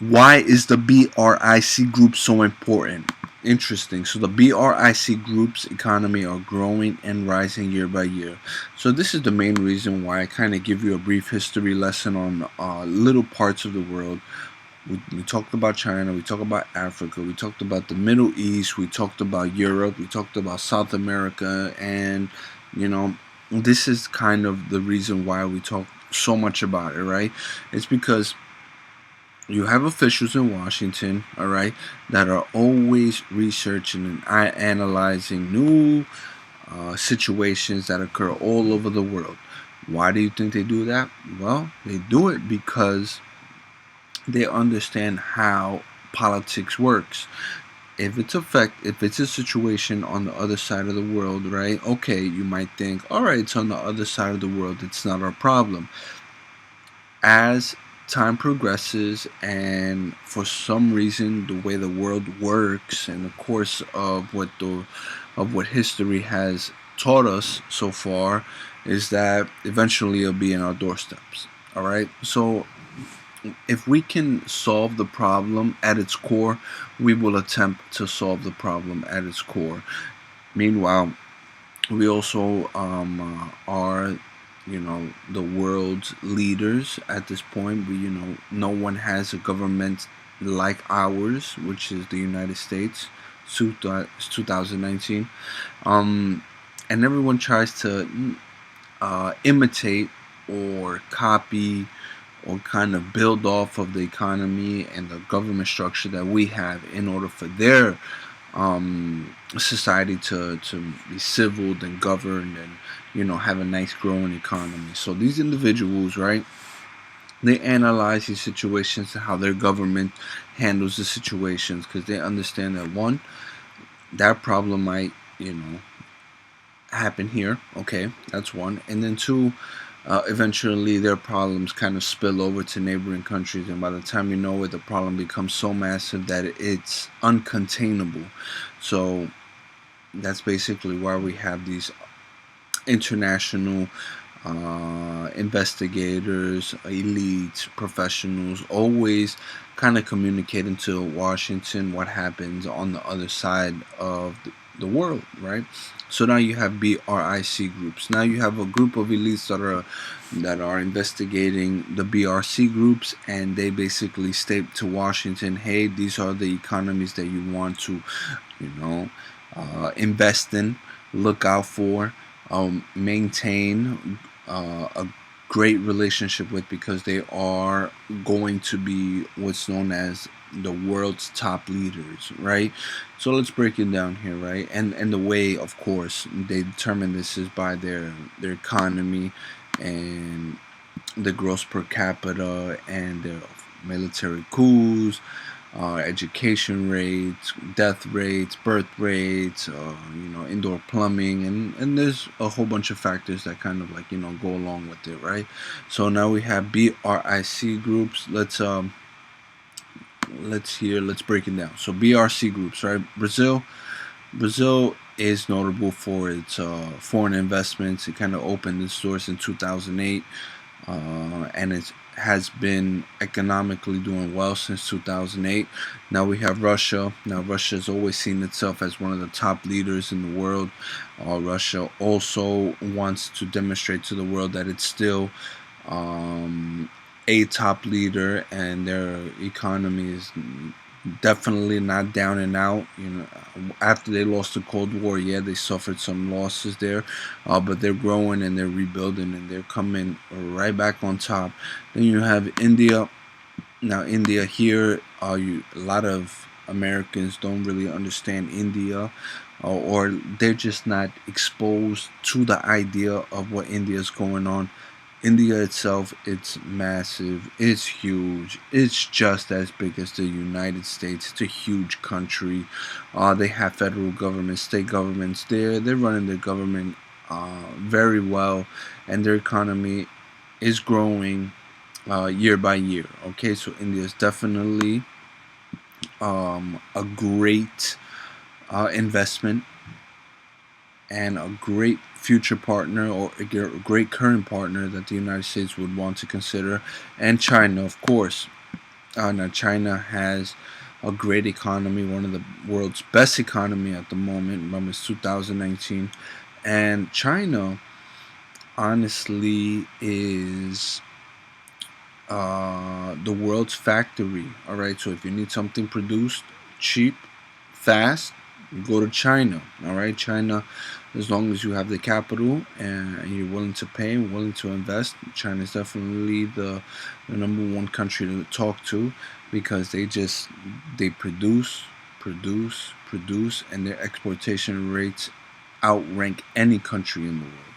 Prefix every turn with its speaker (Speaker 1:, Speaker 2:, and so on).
Speaker 1: Why is the BRIC group so important? Interesting. So the BRIC group's economy are growing and rising year by year. So this is the main reason why I kind of give you a brief history lesson on little parts of the world. We talked about China, we talked about Africa, we talked about the Middle East, we talked about Europe, we talked about South America, and you know, this is kind of the reason why we talk so much about it, right? It's because you have officials in Washington, all right, that are always researching and analyzing new situations that occur all over the world. Why do you think they do that? Well, they do it because they understand how politics works. If it's a situation on the other side of the world, right? Okay, you might think, all right, it's on the other side of the world. It's not our problem. As time progresses and for some reason the way the world works and the course of what history has taught us so far is that eventually it'll be in our doorsteps. All right, so if we can solve the problem at its core, we will attempt to solve the problem at its core. Meanwhile, we also are, the world's leaders at this point. No one has a government like ours, which is the United States. 2019, and everyone tries to imitate or copy or kind of build off of the economy and the government structure that we have in order for their society to be civiled and governed and have a nice growing economy. So these individuals, right, they analyze these situations and how their government handles the situations because they understand that one, that problem might happen here. Okay, that's one, and then two, eventually their problems kind of spill over to neighboring countries, and by the time you know it, the problem becomes so massive that it's uncontainable. So that's basically why we have these international investigators, elites, professionals, always kind of communicating to Washington what happens on the other side of the world, right? So now you have BRIC groups. Now you have a group of elites that are investigating the BRC groups, and they basically state to Washington, "Hey, these are the economies that you want to, you know, invest in, look out for, maintain a great relationship with, because they are going to be what's known as the world's top leaders," right? So let's break it down here, right? And the way, of course, they determine this is by their economy and the gross per capita and their military coups, education rates, death rates, birth rates, indoor plumbing, and there's a whole bunch of factors that kind of like go along with it, right? So now we have BRIC groups. Let's break it down. So BRC groups, right? Brazil is notable for its foreign investments. It kind of opened its doors in 2008, and it has been economically doing well since 2008. Now we have Russia. Now Russia has always seen itself as one of the top leaders in the world. Russia also wants to demonstrate to the world that it's still a top leader, and their economy is definitely not down and out. After they lost the Cold War, yeah, they suffered some losses there, but they're growing and they're rebuilding and they're coming right back on top. Then you have India. Now, India here, a lot of Americans don't really understand India, or they're just not exposed to the idea of what India is going on. India itself, it's massive, it's huge, it's just as big as the United States. It's a huge country. They have federal government, state governments there. They're running their government very well, and their economy is growing year by year. Okay, so India is definitely a great investment and a great future partner, or a great current partner that the United States would want to consider, and China, of course. Now China has a great economy, one of the world's best economy at the moment. Remember, it's 2019, and China honestly is the world's factory. All right, so if you need something produced cheap, fast, you go to China. All right, China, as long as you have the capital and you're willing to pay and willing to invest, China is definitely the number one country to talk to, because they produce, and their exportation rates outrank any country in the world.